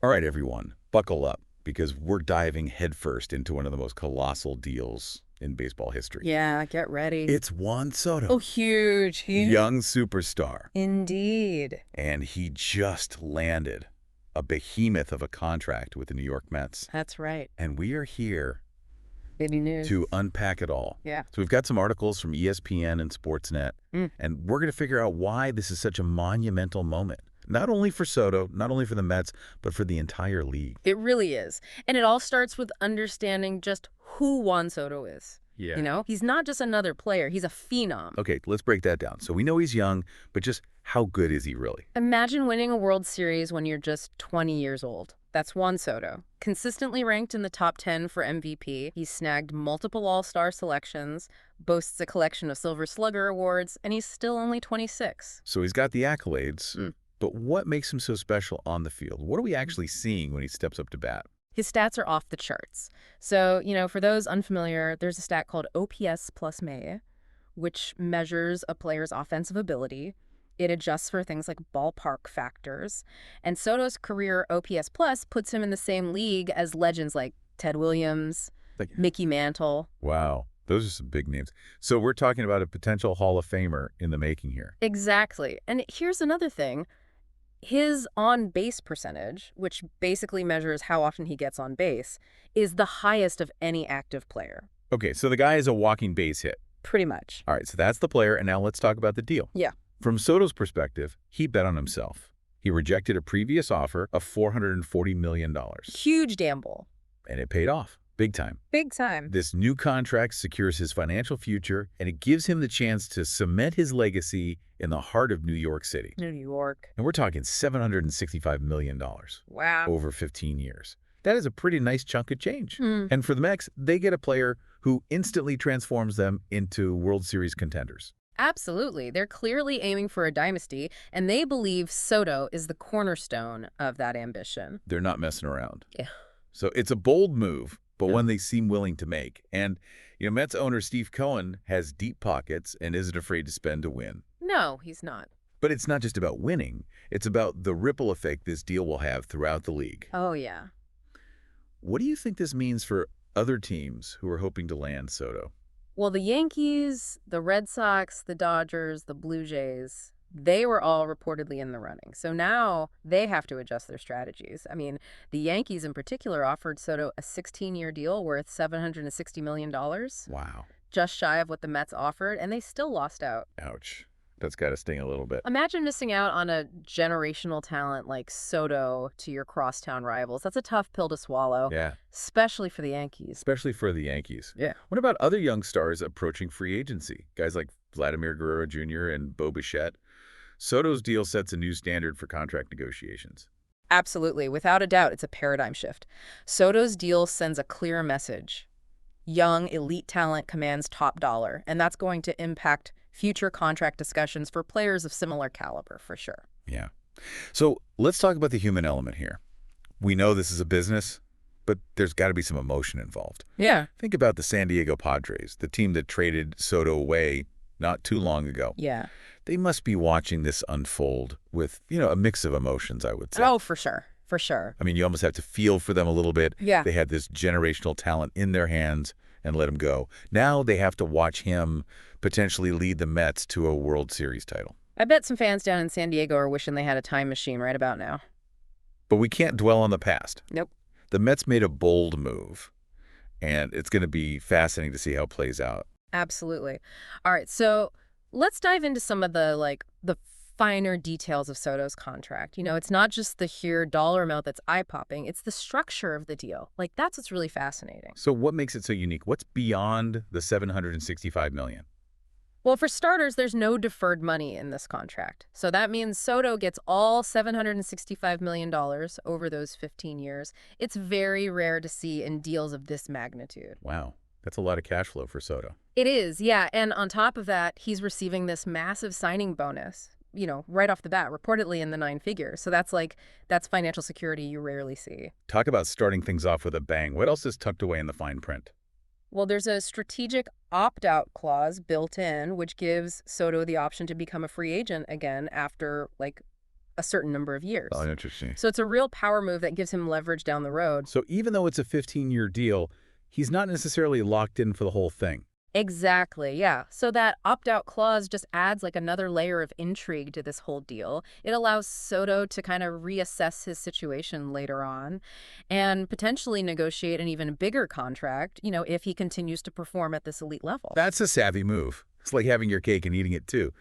All right, everyone, buckle up because we're diving headfirst into one of the most colossal deals in baseball history. Yeah, get ready. It's Juan Oh, Soto, huge, huge. young superstar, Indeed. and he just landed a behemoth of a contract with the New York Mets. That's right. And we are here Baby news. to unpack it all. Yeah. So we've got some articles from ESPN and Sportsnet, Mm. and we're going to figure out why this is such a monumental moment. Not only for Soto, not only for the Mets, but for the entire league. It really is. And it all starts with understanding just who Juan Soto is. Yeah. You know, he's not just another player, he's a phenom. Okay, let's break that down. So we know he's young, but just how good is he really? Imagine winning a World Series when you're just 20 years old. That's Juan Soto. Consistently ranked in the top 10 for MVP, he's snagged multiple All-Star selections, boasts a collection of Silver Slugger awards, and he's still only 26. So he's got the accolades, Mm. but what makes him so special on the field? What are we actually seeing when he steps up to bat? His stats are off the charts. So, for those unfamiliar, there's a stat called OPS plus May, which measures a player's offensive ability. It adjusts for things like ballpark factors. And Soto's career OPS plus puts him in the same league as legends like Ted Williams, Like, Mickey Mantle. wow, those are some big names. So we're talking about a potential Hall of Famer in the making here. Exactly. And here's another thing. His on-base percentage, which basically measures how often he gets on base, is the highest of any active player. Okay, so the guy is a walking base hit. Pretty much. All right, so that's the player, and now let's talk about the deal. Yeah. From Soto's perspective, he bet on himself. He rejected a previous offer of $440 million, Huge gamble. and it paid off, big time. Big time. This new contract secures his financial future, and it gives him the chance to cement his legacy in the heart of New York City. New York. And we're talking $765 million Wow. over 15 years. That is a pretty nice chunk of change. Hmm. And for the Mets, they get a player who instantly transforms them into World Series contenders. Absolutely. They're clearly aiming for a dynasty, and they believe Soto is the cornerstone of that ambition. They're not messing around. Yeah. So it's a bold move, but Yeah. one they seem willing to make. And, Mets owner Steve Cohen has deep pockets and isn't afraid to spend to win. No, he's not. But it's not just about winning. It's about the ripple effect this deal will have throughout the league. Oh, yeah. What do you think this means for other teams who are hoping to land Soto? Well, the Yankees, the Red Sox, the Dodgers, the Blue Jays, they were all reportedly in the running. So now they have to adjust their strategies. I mean, the Yankees in particular offered Soto a 16-year deal worth $760 million, Wow. just shy of what the Mets offered, and they still lost out. Ouch. That's got to sting a little bit. Imagine missing out on a generational talent like Soto to your crosstown rivals. That's a tough pill to swallow, Yeah, especially for the Yankees. especially for the Yankees. Yeah. What about other young stars approaching free agency? Guys like Vladimir Guerrero Jr. and Bo Bichette. Soto's deal sets a new standard for contract negotiations. Absolutely. Without a doubt, it's a paradigm shift. Soto's deal sends a clear message. Young, elite talent commands top dollar, and that's going to impact future contract discussions for players of similar caliber, for sure. Yeah. So let's talk about the human element here. We know this is a business, but there's got to be some emotion involved. Yeah. Think about the San Diego Padres, the team that traded Soto away not too long ago. Yeah. They must be watching this unfold with, a mix of emotions, I would say. Oh, for sure. For sure. I mean, you almost have to feel for them a little bit. Yeah. They had this generational talent in their hands and let him go. Now they have to watch him potentially lead the Mets to a World Series title. I bet some fans down in San Diego are wishing they had a time machine right about now. But we can't dwell on the past. Nope. The Mets made a bold move, and it's going to be fascinating to see how it plays out. Absolutely. All right, so let's dive into some of the finer details of Soto's contract. It's not just the sheer dollar amount that's eye-popping, it's the structure of the deal. That's what's really fascinating. So what makes it so unique? What's beyond the $765 million? Well, for starters, there's no deferred money in this contract. So that means Soto gets all $765 million over those 15 years. It's very rare to see in deals of this magnitude. Wow, that's a lot of cash flow for Soto. It is, yeah. And on top of that, he's receiving this massive signing bonus, right off the bat, reportedly in the 9 figures. So that's financial security you rarely see. Talk about starting things off with a bang. What else is tucked away in the fine print? Well, there's a strategic opt-out clause built in, which gives Soto the option to become a free agent again after, a certain number of years. Oh, interesting. So it's a real power move that gives him leverage down the road. So even though it's a 15-year deal, he's not necessarily locked in for the whole thing. Exactly, yeah. So that opt-out clause just adds like another layer of intrigue to this whole deal. It allows Soto to kind of reassess his situation later on and potentially negotiate an even bigger contract, if he continues to perform at this elite level. That's a savvy move. It's like having your cake and eating it too.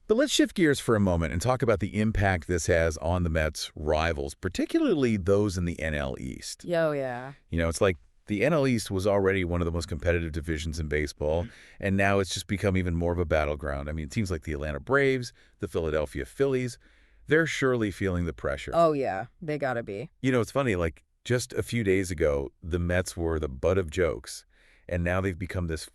But let's shift gears for a moment and talk about the impact this has on the Mets' rivals, particularly those in the NL East. Yo, yeah. It's like the NL East was already one of the most competitive divisions in baseball, and now it's just become even more of a battleground. I mean, teams like the Atlanta Braves, the Philadelphia Phillies, they're surely feeling the pressure. Oh, yeah. They gotta be. It's funny, like just a few days ago, the Mets were the butt of jokes, and now they've become this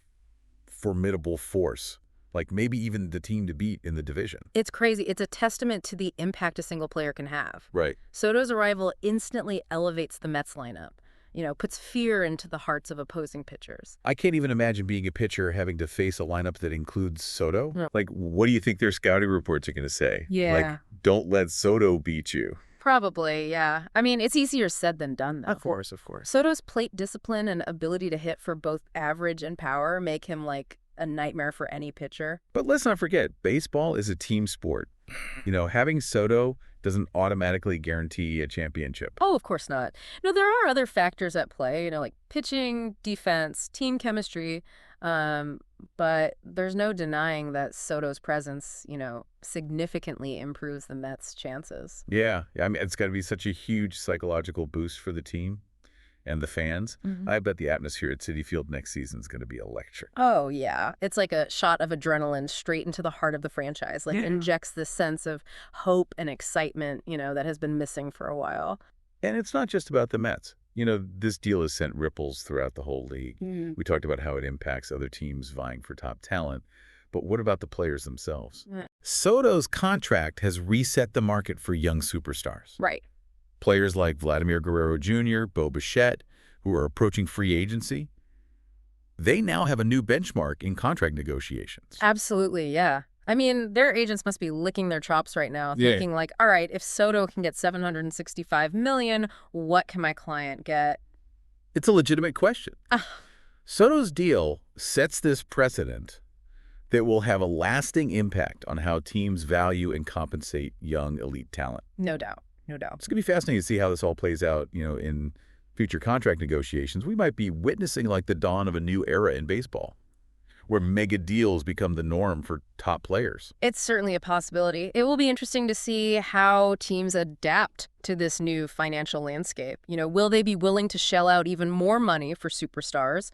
formidable force, like maybe even the team to beat in the division. It's crazy. It's a testament to the impact a single player can have. Right. Soto's arrival instantly elevates the Mets lineup. Puts fear into the hearts of opposing pitchers. I can't even imagine being a pitcher having to face a lineup that includes Soto. No. Like, what do you think their scouting reports are going to say? Yeah. Like, don't let Soto beat you. Probably, yeah. I mean, it's easier said than done, though. Of course, of course. Soto's plate discipline and ability to hit for both average and power make him like a nightmare for any pitcher. But let's not forget, baseball is a team sport. Having Soto doesn't automatically guarantee a championship. Oh, of course not. No, there are other factors at play, like pitching, defense, team chemistry. But there's no denying that Soto's presence, significantly improves the Mets' chances. Yeah. I mean, it's got to be such a huge psychological boost for the team and the fans. I bet the atmosphere at Citi Field next season is going to be electric. Oh, yeah. It's like a shot of adrenaline straight into the heart of the franchise. Like, injects this sense of hope and excitement, that has been missing for a while. And it's not just about the Mets. This deal has sent ripples throughout the whole league. We talked about how it impacts other teams vying for top talent. But what about the players themselves? Soto's contract has reset the market for young superstars. Right. Players like Vladimir Guerrero Jr., Bo Bichette, who are approaching free agency, they now have a new benchmark in contract negotiations. Absolutely, yeah. I mean, their agents must be licking their chops right now, thinking like, all right, if Soto can get $765 million, what can my client get? It's a legitimate question. Soto's deal sets this precedent that will have a lasting impact on how teams value and compensate young elite talent. No doubt. No doubt. It's going to be fascinating to see how this all plays out, in future contract negotiations. We might be witnessing like the dawn of a new era in baseball, where mega deals become the norm for top players. It's certainly a possibility. It will be interesting to see how teams adapt to this new financial landscape. Will they be willing to shell out even more money for superstars?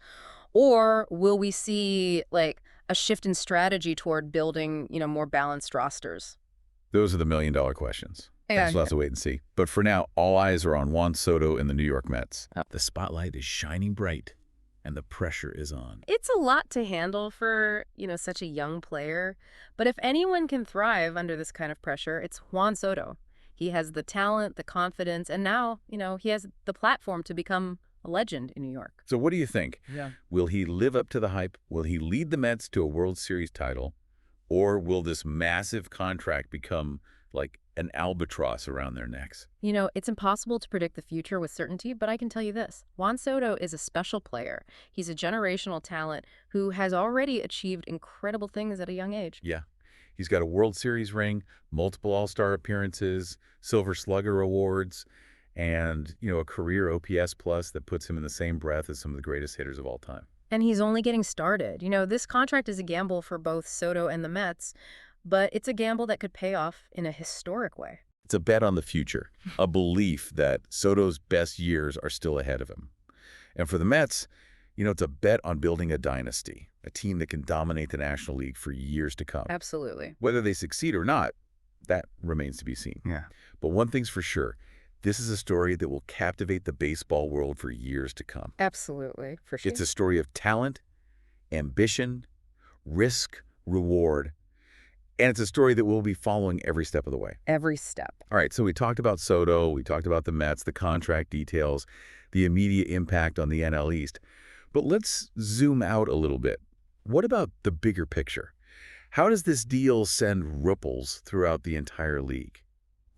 Or will we see like a shift in strategy toward building, more balanced rosters? Those are the million-dollar questions. Yeah, we'll have to wait and see. But for now, all eyes are on Juan Soto and the New York Mets. Oh. The spotlight is shining bright, and the pressure is on. It's a lot to handle for, such a young player. But if anyone can thrive under this kind of pressure, it's Juan Soto. He has the talent, the confidence, and now, he has the platform to become a legend in New York. So what do you think? Yeah. Will he live up to the hype? Will he lead the Mets to a World Series title? Or will this massive contract become like an albatross around their necks? It's impossible to predict the future with certainty, but I can tell you this. Juan Soto is a special player. He's a generational talent who has already achieved incredible things at a young age. Yeah. He's got a World Series ring, multiple All-Star appearances, Silver Slugger awards, and, a career OPS plus that puts him in the same breath as some of the greatest hitters of all time. And he's only getting started. This contract is a gamble for both Soto and the Mets, but it's a gamble that could pay off in a historic way. It's a bet on the future, a belief that Soto's best years are still ahead of him. And for the Mets, it's a bet on building a dynasty, a team that can dominate the National League for years to come. Absolutely. Whether they succeed or not, that remains to be seen. Yeah. But one thing's for sure, this is a story that will captivate the baseball world for years to come. Absolutely, for sure. It's a story of talent, ambition, risk, reward, and it's a story that we'll be following every step of the way. Every step. All right, so we talked about Soto, we talked about the Mets, the contract details, the immediate impact on the NL East. But let's zoom out a little bit. What about the bigger picture? How does this deal send ripples throughout the entire league?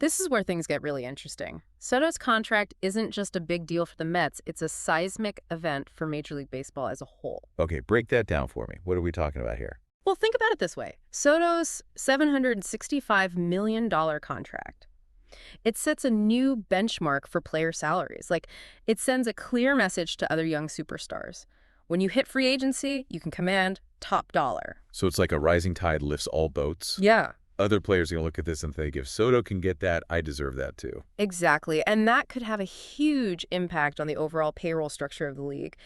This is where things get really interesting. Soto's contract isn't just a big deal for the Mets, it's a seismic event for Major League Baseball as a whole. Okay, break that down for me. What are we talking about here? Well, think about it this way. Soto's $765 million contract. It sets a new benchmark for player salaries. Like, it sends a clear message to other young superstars. When you hit free agency, you can command top dollar. So it's like a rising tide lifts all boats? Yeah. Other players are going to look at this and think, if Soto can get that, I deserve that too. Exactly. And that could have a huge impact on the overall payroll structure of the league.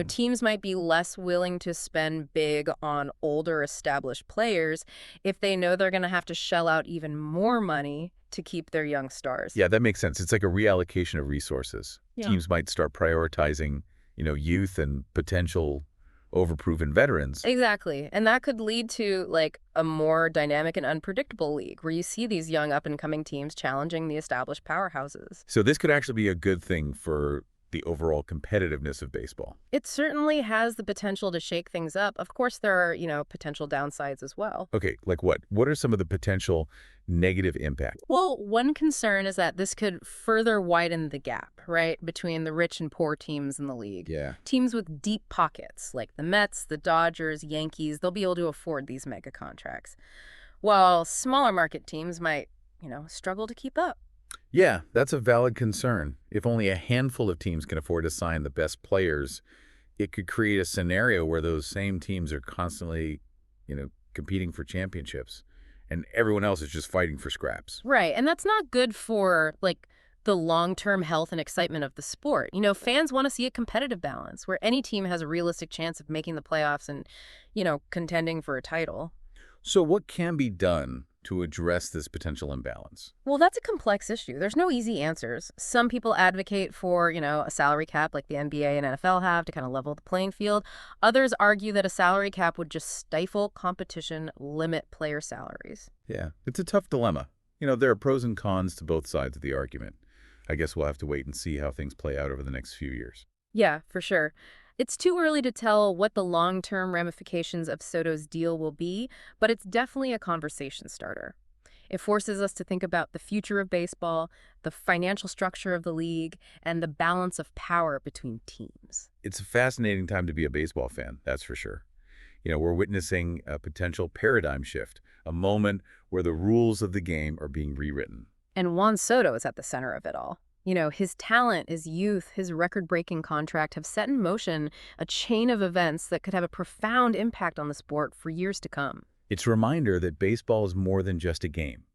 Teams might be less willing to spend big on older established players if they know they're going to have to shell out even more money to keep their young stars. Yeah, that makes sense. It's like a reallocation of resources. Yeah. Teams might start prioritizing, youth and potential overproven veterans. Exactly. And that could lead to like a more dynamic and unpredictable league where you see these young up-and-coming teams challenging the established powerhouses. So this could actually be a good thing for the overall competitiveness of baseball. It certainly has the potential to shake things up. Of course, there are, potential downsides as well. Okay, like what? What are some of the potential negative impacts? Well, one concern is that this could further widen the gap, right, between the rich and poor teams in the league. Yeah. Teams with deep pockets, like the Mets, the Dodgers, Yankees, they'll be able to afford these mega contracts, while smaller market teams might, struggle to keep up. Yeah, that's a valid concern. If only a handful of teams can afford to sign the best players, it could create a scenario where those same teams are constantly, competing for championships, and everyone else is just fighting for scraps. Right, and that's not good for, like, the long-term health and excitement of the sport. Fans want to see a competitive balance where any team has a realistic chance of making the playoffs and, contending for a title. So what can be done to address this potential imbalance? Well, that's a complex issue. There's no easy answers. Some people advocate for, a salary cap like the NBA and NFL have to kind of level the playing field. Others argue that a salary cap would just stifle competition, limit player salaries. Yeah, it's a tough dilemma. There are pros and cons to both sides of the argument. I guess we'll have to wait and see how things play out over the next few years. Yeah, for sure. It's too early to tell what the long-term ramifications of Soto's deal will be, but it's definitely a conversation starter. It forces us to think about the future of baseball, the financial structure of the league, and the balance of power between teams. It's a fascinating time to be a baseball fan, that's for sure. We're witnessing a potential paradigm shift, a moment where the rules of the game are being rewritten. And Juan Soto is at the center of it all. His talent, his youth, his record-breaking contract have set in motion a chain of events that could have a profound impact on the sport for years to come. It's a reminder that baseball is more than just a game,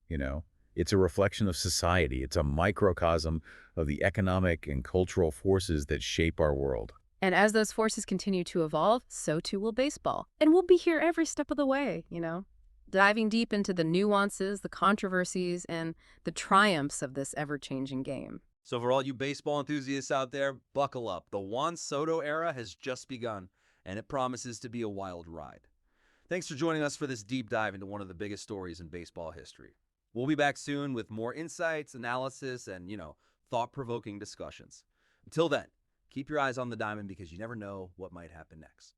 It's a reflection of society. It's a microcosm of the economic and cultural forces that shape our world. And as those forces continue to evolve, so too will baseball. And we'll be here every step of the way, diving deep into the nuances, the controversies, and the triumphs of this ever-changing game. So for all you baseball enthusiasts out there, buckle up. The Juan Soto era has just begun, and it promises to be a wild ride. Thanks for joining us for this deep dive into one of the biggest stories in baseball history. We'll be back soon with more insights, analysis, and, thought-provoking discussions. Until then, keep your eyes on the diamond because you never know what might happen next.